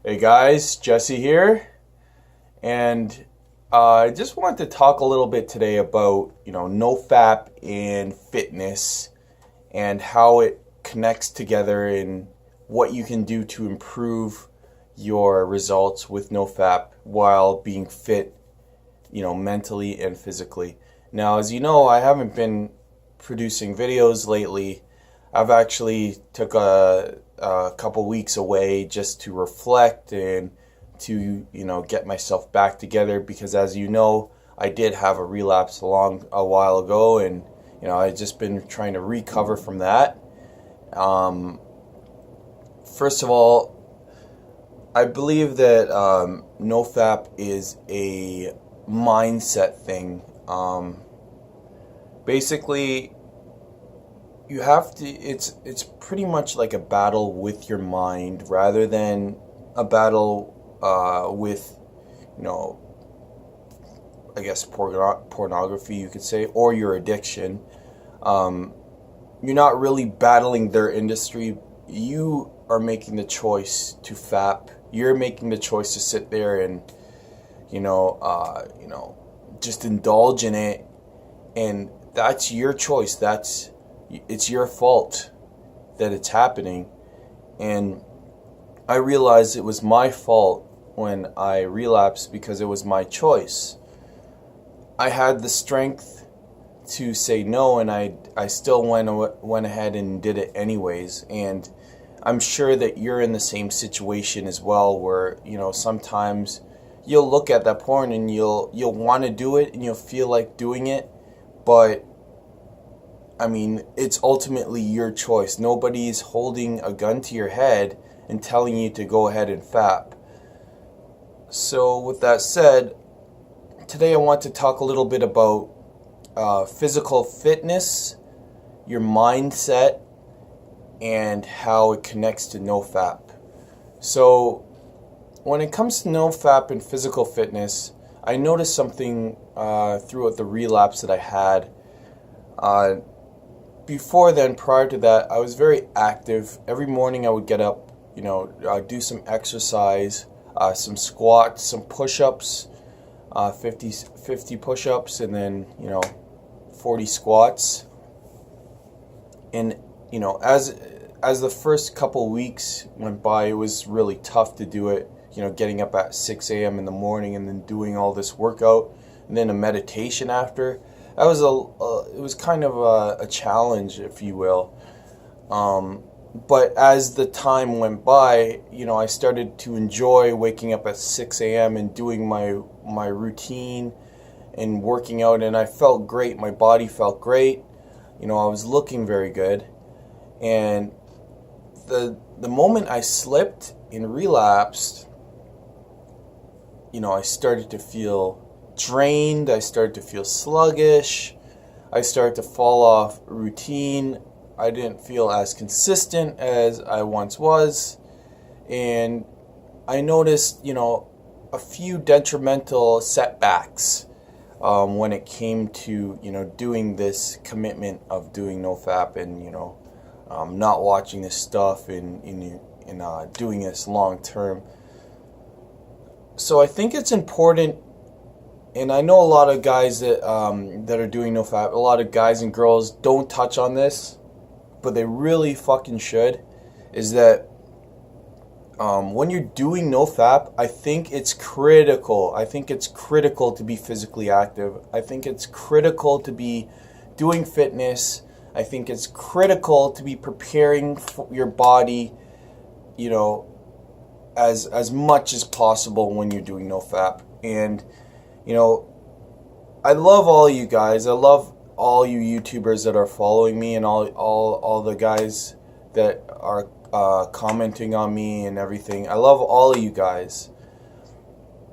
Hey guys, Jesse here, and I just wanted to talk a little bit today about NoFap and fitness and how it connects together and what you can do to improve your results with NoFap while being fit, mentally and physically. Now, as you know, I haven't been producing videos lately. I've actually took a couple weeks away just to reflect and to get myself back together because, as you know, I did have a relapse a while ago, and I just been trying to recover from that. Um, First of all, I believe that NoFap is a mindset thing. Basically, you have to. It's pretty much like a battle with your mind rather than a battle with, you know, I guess pornography, you could say, or your addiction. Um, you're not really battling their industry. You are making the choice to fap. You're making the choice to sit there and just indulge in it, and that's your choice. It's your fault that it's happening, and I realized it was my fault when I relapsed because it was my choice. I had the strength to say no, and I still went ahead and did it anyways. And I'm sure that you're in the same situation as well, where sometimes you'll look at that porn and you'll want to do it and you'll feel like doing it, but I mean, it's ultimately your choice. Nobody's holding a gun to your head and telling you to go ahead and fap. So, with that said, today I want to talk a little bit about physical fitness, your mindset, and how it connects to NoFap. So, when it comes to NoFap and physical fitness, I noticed something throughout the relapse that I had. Before then, prior to that, I was very active. Every morning I would get up, do some exercise, some squats, some push-ups, 50 push-ups, and then, 40 squats. And, as the first couple weeks went by, it was really tough to do it, getting up at 6 a.m. in the morning and then doing all this workout and then a meditation after. That was it was kind of a challenge, if you will. But as the time went by, I started to enjoy waking up at 6 a.m. and doing my routine and working out, and I felt great. My body felt great. I was looking very good. And the moment I slipped and relapsed, I started to feel drained. I started to feel sluggish. I started to fall off routine. I didn't feel as consistent as I once was. And I noticed, a few detrimental setbacks when it came to, doing this commitment of doing NoFap and, not watching this stuff and doing this long term. So I think it's important, and I know a lot of guys that are doing NoFap, a lot of guys and girls don't touch on this, but they really fucking should, is that when you're doing NoFap, I think it's critical. I think it's critical to be physically active. I think it's critical to be doing fitness. I think it's critical to be preparing for your body, as much as possible when you're doing NoFap. And I love all you guys. I love all you YouTubers that are following me, and all the guys that are commenting on me and everything. I love all of you guys.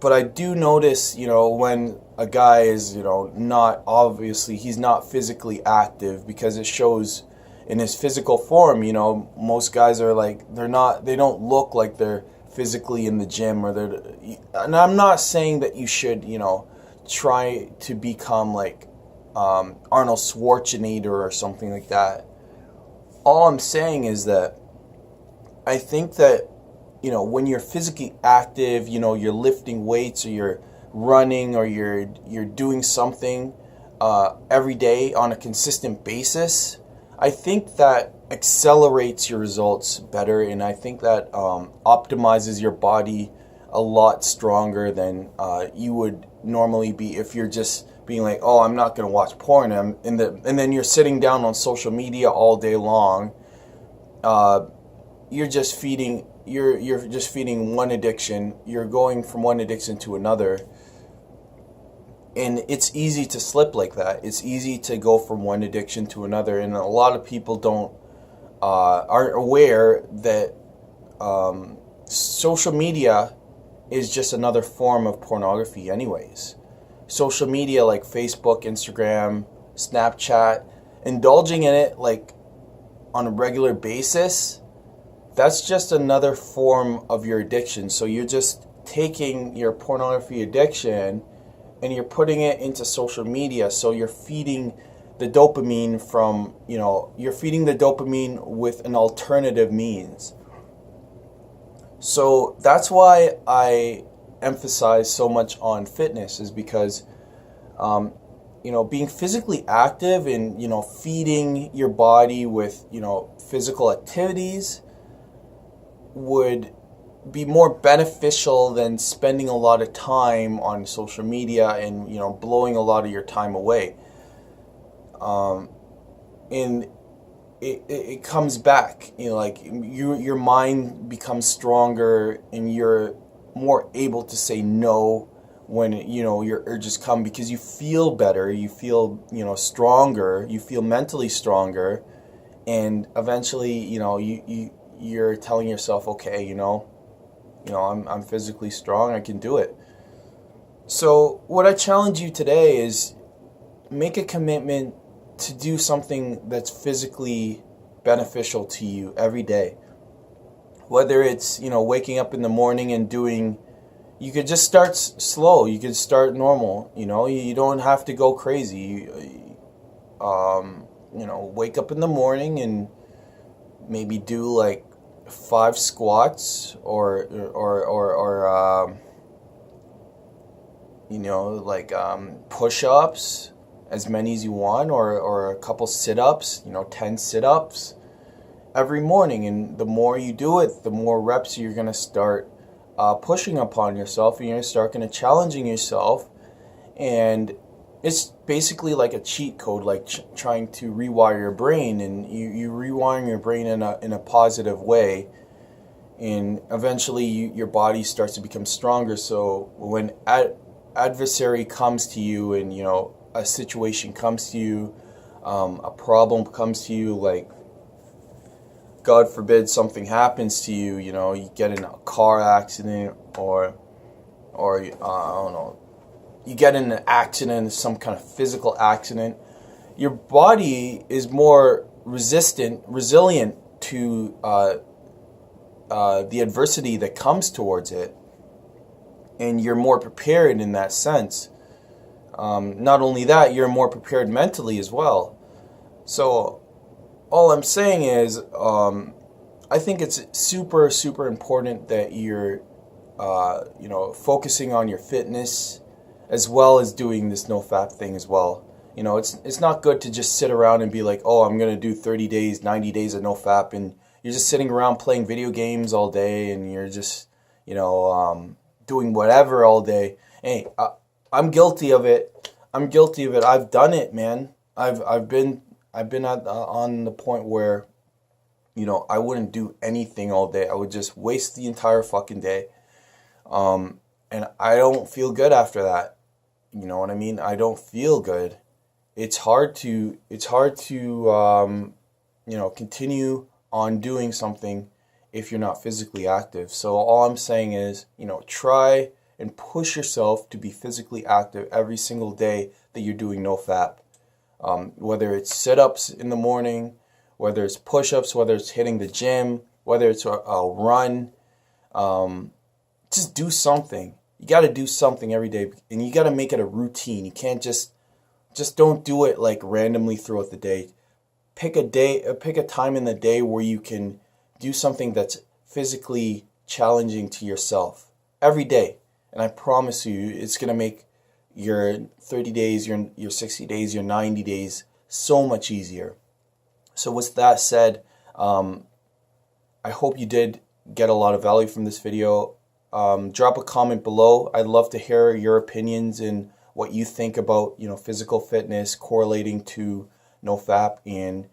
But I do notice, when a guy is, not, obviously, he's not physically active, because it shows in his physical form. Most guys are like, they don't look like they're physically in the gym, and I'm not saying that you should, try to become like Arnold Schwarzenegger or something like that. All I'm saying is that I think that when you're physically active, you're lifting weights or you're running or you're doing something every day on a consistent basis, I think that accelerates your results better, and I think that optimizes your body a lot stronger than you would normally be if you're just being like, oh, I'm not going to watch porn, and then you're sitting down on social media all day long. You're just feeding one addiction. You're going from one addiction to another. And it's easy to slip like that. It's easy to go from one addiction to another, and a lot of people aren't aware that social media is just another form of pornography anyways. Social media like Facebook, Instagram, Snapchat, indulging in it like on a regular basis, that's just another form of your addiction. So you're just taking your pornography addiction and you're putting it into social media. So you're feeding the dopamine with an alternative means. So that's why I emphasize so much on fitness, is because being physically active and feeding your body with physical activities would be more beneficial than spending a lot of time on social media and blowing a lot of your time away. And it comes back, your mind becomes stronger and you're more able to say no when your urges come, because you feel better, you feel stronger, you feel mentally stronger, and eventually you're telling yourself, okay, I'm physically strong, I can do it. So what I challenge you today is make a commitment to do something that's physically beneficial to you every day. Whether it's, waking up in the morning and you could just start slow, you could start normal, you don't have to go crazy. Wake up in the morning and maybe do like 5 squats or push-ups, as many as you want, or a couple sit-ups, 10 sit-ups every morning. And the more you do it, the more reps you're going to start pushing upon yourself, and you're going to start challenging yourself. And it's basically like a cheat code, like trying to rewire your brain, and you rewiring your brain in a positive way, and eventually your body starts to become stronger. So when adversary comes to you, and a situation comes to you, a problem comes to you, like God forbid something happens to you, you get in a car accident, or I don't know, you get in an accident, some kind of physical accident, your body is more resilient to the adversity that comes towards it, and you're more prepared in that sense. Not only that, you're more prepared mentally as well. So all I'm saying is, I think it's super, super important that you're, focusing on your fitness as well as doing this no-fap thing as well. It's not good to just sit around and be like, oh, I'm going to do 30 days, 90 days of no-fap, and you're just sitting around playing video games all day, and you're just, doing whatever all day. Hey, I'm guilty of it. I've done it, man. I've been on the point where, I wouldn't do anything all day. I would just waste the entire fucking day. And I don't feel good after that. You know what I mean? I don't feel good. It's hard to continue on doing something if you're not physically active. So all I'm saying is, try and push yourself to be physically active every single day that you're doing no-fap. Whether it's sit-ups in the morning, whether it's push-ups, whether it's hitting the gym, whether it's a run, just do something. You got to do something every day, and you got to make it a routine. You can't just don't do it like randomly throughout the day. Pick a time in the day where you can do something that's physically challenging to yourself every day. And I promise you, it's going to make your 30 days, your 60 days, your 90 days so much easier. So with that said, I hope you did get a lot of value from this video. Drop a comment below. I'd love to hear your opinions and what you think about, physical fitness correlating to NoFap and,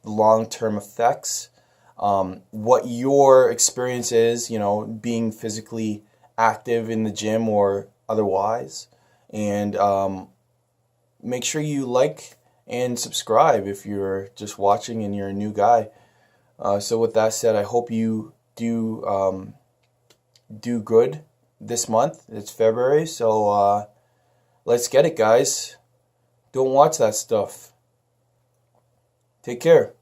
long-term effects. What your experience is, being physically active in the gym or otherwise. And make sure you like and subscribe if you're just watching and you're a new guy. So with that said, I hope you do good this month. It's February, so let's get it, guys. Don't watch that stuff. Take care.